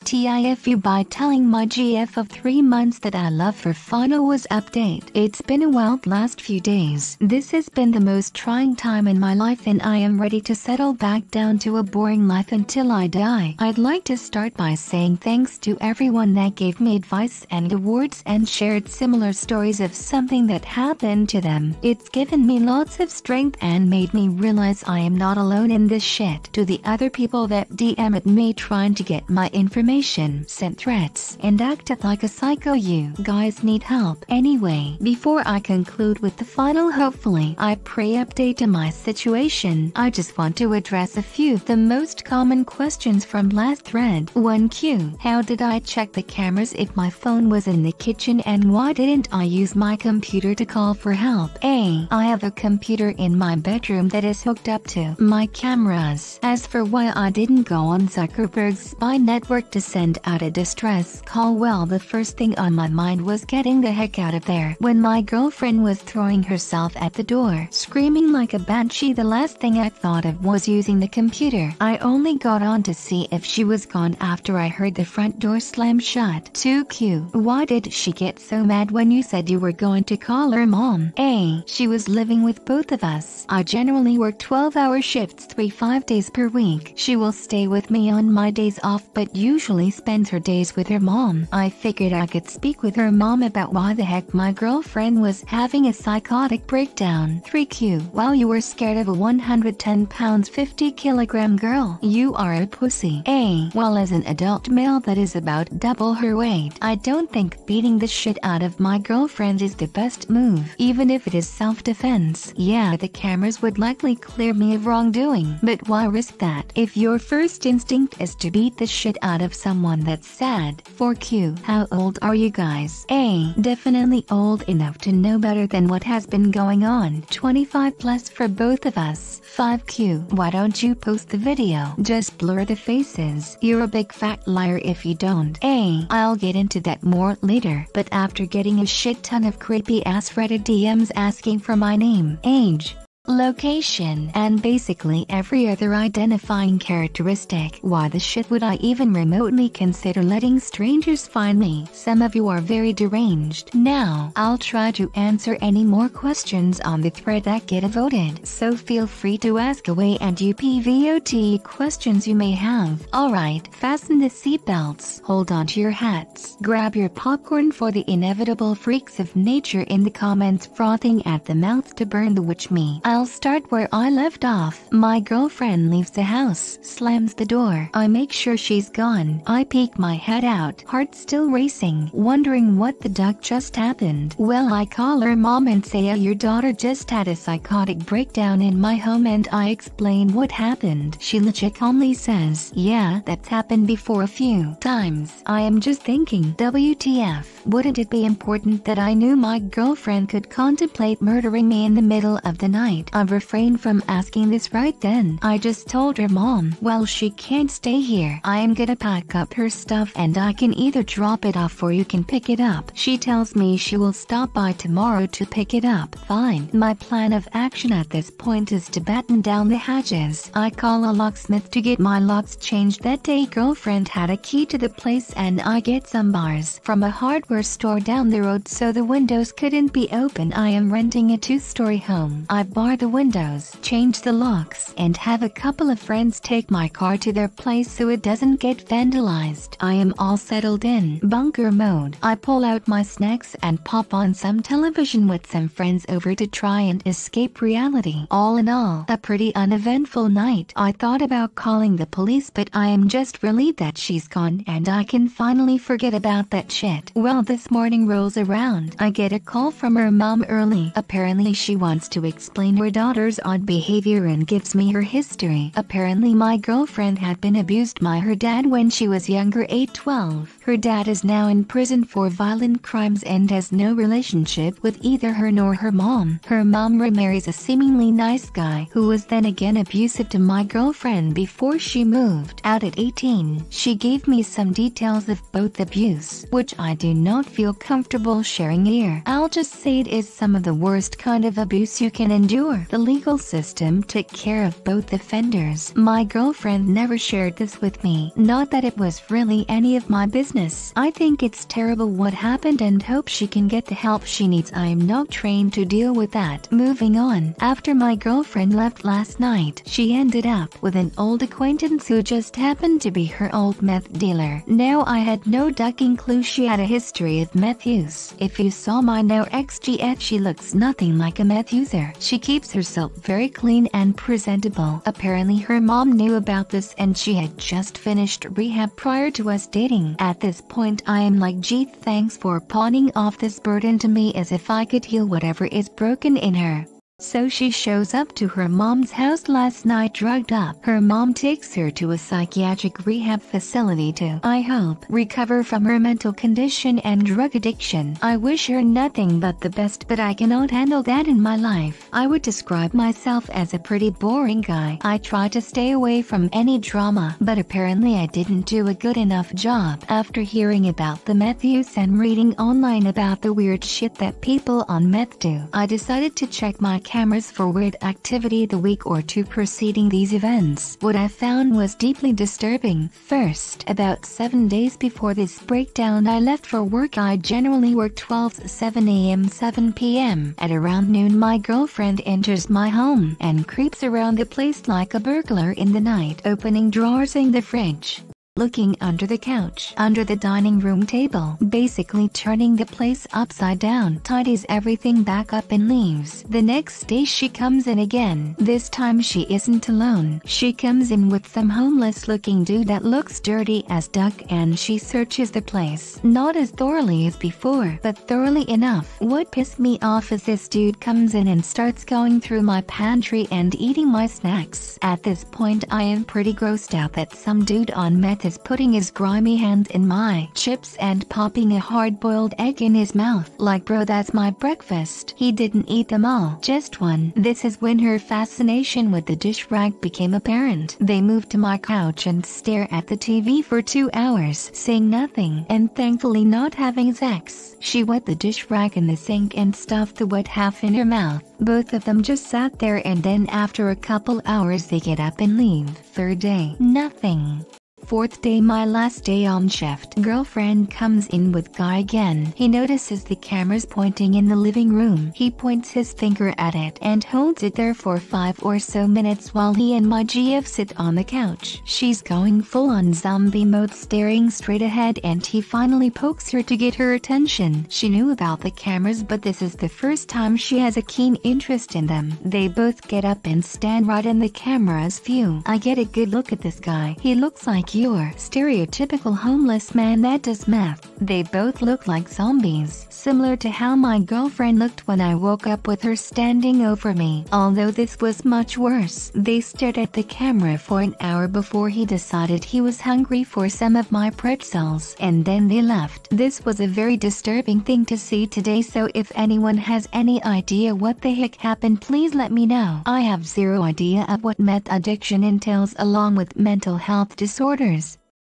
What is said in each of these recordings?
TIFU by telling my GF of 3 months that I love her followers update. It's been a wild last few days. This has been the most trying time in my life and I am ready to settle back down to a boring life until I die. I'd like to start by saying thanks to everyone that gave me advice and awards and shared similar stories of something that happened to them. It's given me lots of strength and made me realize I am not alone in this shit. To the other people that DM'd me trying to get my information, sent threats, and acted like a psycho, you guys need help. Anyway, before I conclude with the final hopefully I pray update to my situation, I just want to address a few of the most common questions from last thread. 1Q. How did I check the cameras if my phone was in the kitchen and why didn't I use my computer to call for help? A. I have a computer in my bedroom that is hooked up to my cameras. As for why I didn't go on Zuckerberg's spy network to send out a distress call, well, the first thing on my mind was getting the heck out of there. When my girlfriend was throwing herself at the door, screaming like a banshee, the last thing I thought of was using the computer. I only got on to see if she was gone after I heard the front door slam shut. 2Q. Why did she get so mad when you said you were going to call her mom? A. She was living with both of us. I generally work 12-hour shifts 5 days per week. She will stay with me on my days off but usually spends her days with her mom. I figured I could speak with her mom about why the heck my girlfriend was having a psychotic breakdown. 3Q. While you were scared of a 110 pounds 50 kilogram girl, you are a pussy. A. Well, as an adult male that is about double her weight, I don't think beating the shit out of my girlfriend is the best move, even if it is self-defense. Yeah, the cameras would likely clear me of wrongdoing, but why risk that if your first instinct is to beat the shit out of someone that's sad? 4Q. How old are you guys? A. Definitely old enough to know better than what has been going on. 25 plus for both of us. 5Q. Why don't you post the video? Just blur the faces. You're a big fat liar if you don't. A. I'll get into that more later, but after getting a shit ton of creepy ass Reddit DMs asking for my name, age, location, and basically every other identifying characteristic, why the shit would I even remotely consider letting strangers find me? Some of you are very deranged. Now, I'll try to answer any more questions on the thread that get voted, so feel free to ask away and UPVOT questions you may have. Alright, fasten the seatbelts, hold on to your hats, grab your popcorn for the inevitable freaks of nature in the comments frothing at the mouth to burn the witch me. I'll start where I left off. My girlfriend leaves the house, slams the door. I make sure she's gone. I peek my head out, heart still racing, wondering what the duck just happened. Well, I call her mom and say, your daughter just had a psychotic breakdown in my home, and I explain what happened. She legit calmly says, yeah, that's happened before a few times. I am just thinking, WTF, wouldn't it be important that I knew my girlfriend could contemplate murdering me in the middle of the night? I refrained from asking this right then. I just told her mom, well, she can't stay here. I am gonna pack up her stuff and I can either drop it off or you can pick it up. She tells me she will stop by tomorrow to pick it up. Fine. My plan of action at this point is to batten down the hatches. I call a locksmith to get my locks changed. That day girlfriend had a key to the place and I get some bars from a hardware store down the road so the windows couldn't be open. I am renting a 2-story home. I bar the windows, change the locks, and have a couple of friends take my car to their place so it doesn't get vandalized. I am all settled in bunker mode. I pull out my snacks and pop on some television with some friends over to try and escape reality. All in all, a pretty uneventful night. I thought about calling the police, but I am just relieved that she's gone and I can finally forget about that shit. Well, this morning rolls around. I get a call from her mom early. Apparently she wants to explain her daughter's odd behavior and gives me her history. Apparently my girlfriend had been abused by her dad when she was younger, 12. Her dad is now in prison for violent crimes and has no relationship with either her nor her mom. Her mom remarries a seemingly nice guy who was then again abusive to my girlfriend before she moved out at 18. She gave me some details of both abuse, which I do not feel comfortable sharing here. I'll just say it is some of the worst kind of abuse you can endure. The legal system took care of both offenders. My girlfriend never shared this with me. Not that it was really any of my business. I think it's terrible what happened and hope she can get the help she needs. I am not trained to deal with that. Moving on. After my girlfriend left last night, she ended up with an old acquaintance who just happened to be her old meth dealer. Now I had no ducking clue she had a history of meth use. If you saw my now ex-GF, she looks nothing like a meth user. She keeps herself very clean and presentable. Apparently her mom knew about this and she had just finished rehab prior to us dating. At this point I am like, gee, thanks for pawning off this burden to me, as if I could heal whatever is broken in her. So she shows up to her mom's house last night drugged up. Her mom takes her to a psychiatric rehab facility to, I hope, recover from her mental condition and drug addiction. I wish her nothing but the best, but I cannot handle that in my life. I would describe myself as a pretty boring guy. I try to stay away from any drama, but apparently I didn't do a good enough job. After hearing about the meth use and reading online about the weird shit that people on meth do, I decided to check my cameras for weird activity the week or two preceding these events. What I found was deeply disturbing. First, about 7 days before this breakdown, I left for work. I generally work 7 a.m. 7 p.m. At around noon, my girlfriend enters my home and creeps around the place like a burglar in the night, opening drawers in the fridge, looking under the couch, under the dining room table, basically turning the place upside down, tidies everything back up and leaves. The next day she comes in again. This time she isn't alone. She comes in with some homeless looking dude that looks dirty as duck, and she searches the place. Not as thoroughly as before, but thoroughly enough. What pissed me off is this dude comes in and starts going through my pantry and eating my snacks. At this point I am pretty grossed out that some dude on meth is putting his grimy hand in my chips and popping a hard-boiled egg in his mouth. Like, bro, that's my breakfast. He didn't eat them all, just one. This is when her fascination with the dish rag became apparent. They moved to my couch and stare at the TV for 2 hours, saying nothing, and thankfully not having sex. She wet the dish rag in the sink and stuffed the wet half in her mouth. Both of them just sat there, and then after a couple hours they get up and leave. Third day, nothing. Fourth day, my last day on shift, girlfriend comes in with guy again. He notices the cameras pointing in the living room. He points his finger at it and holds it there for 5 or so minutes while he and my GF sit on the couch. She's going full on zombie mode, staring straight ahead, and he finally pokes her to get her attention. She knew about the cameras, but this is the first time she has a keen interest in them. They both get up and stand right in the camera's view. I get a good look at this guy. He looks like your stereotypical homeless man that does meth. They both look like zombies, similar to how my girlfriend looked when I woke up with her standing over me. Although this was much worse. They stared at the camera for an hour before he decided he was hungry for some of my pretzels, and then they left. This was a very disturbing thing to see today, so if anyone has any idea what the heck happened, please let me know. I have zero idea of what meth addiction entails, along with mental health disorders.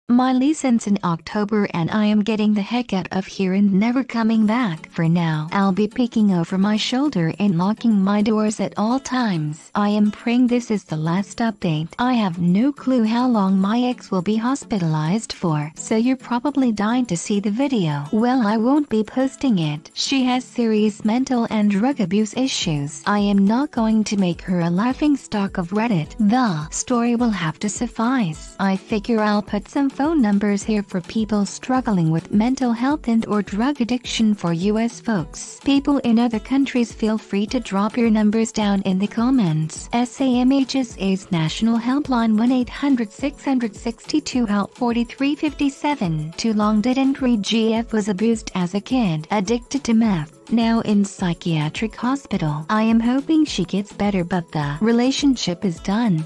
My lease ends in October and I am getting the heck out of here and never coming back. For now, I'll be peeking over my shoulder and locking my doors at all times. I am praying this is the last update. I have no clue how long my ex will be hospitalized for, so you're probably dying to see the video. Well, I won't be posting it. She has serious mental and drug abuse issues. I am not going to make her a laughingstock of Reddit. The story will have to suffice. I figure I'll put some phone numbers here for people struggling with mental health and or drug addiction for US folks. People in other countries, feel free to drop your numbers down in the comments. SAMHSA's national helpline 1-800-662-HELP 4357. Didn't read GF was abused as a kid, addicted to meth, now in psychiatric hospital. I am hoping she gets better, but the relationship is done.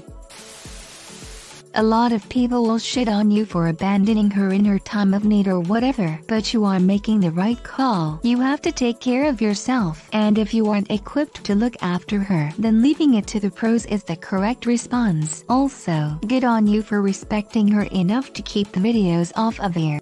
A lot of people will shit on you for abandoning her in her time of need or whatever, but you are making the right call. You have to take care of yourself, and if you aren't equipped to look after her, then leaving it to the pros is the correct response. Also, good on you for respecting her enough to keep the videos off of air.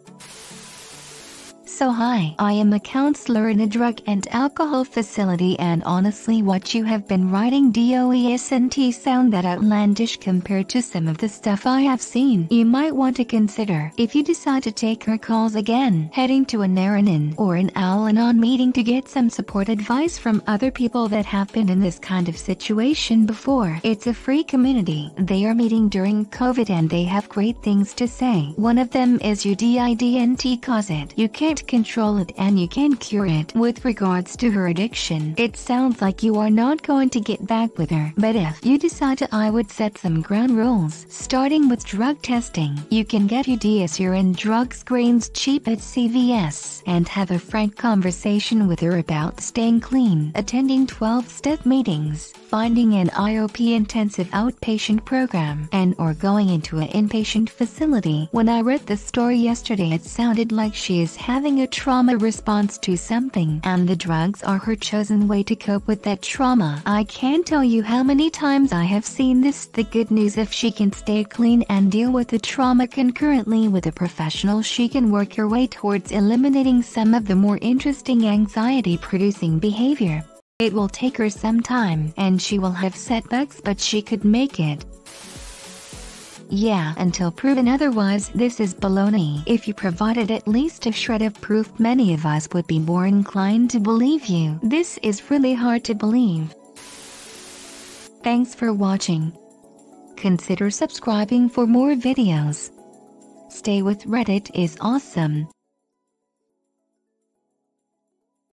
So hi, I am a counselor in a drug and alcohol facility, and honestly what you have been writing doesn't sound that outlandish compared to some of the stuff I have seen. You might want to consider, if you decide to take her calls again, heading to an Al-Anon or an Al-Anon meeting to get some support advice from other people that have been in this kind of situation before. It's a free community. They are meeting during COVID and they have great things to say. One of them is you didn't cause it. You can't control it and you can't cure it. With regards to her addiction, it sounds like you are not going to get back with her, but if you decide to, I would set some ground rules, starting with drug testing. You can get your DS urine drug screens cheap at CVS and have a frank conversation with her about staying clean, attending 12-step meetings, finding an IOP intensive outpatient program, and or going into an inpatient facility. When I read the story yesterday, it sounded like she is having a trauma response to something, and the drugs are her chosen way to cope with that trauma. I can't tell you how many times I have seen this. The good news, if she can stay clean and deal with the trauma concurrently with a professional, she can work her way towards eliminating some of the more interesting anxiety-producing behavior. It will take her some time, and she will have setbacks, but she could make it. Yeah, until proven otherwise, this is baloney. If you provided at least a shred of proof, many of us would be more inclined to believe you. This is really hard to believe. Thanks for watching. Consider subscribing for more videos. Stay with Reddit is awesome.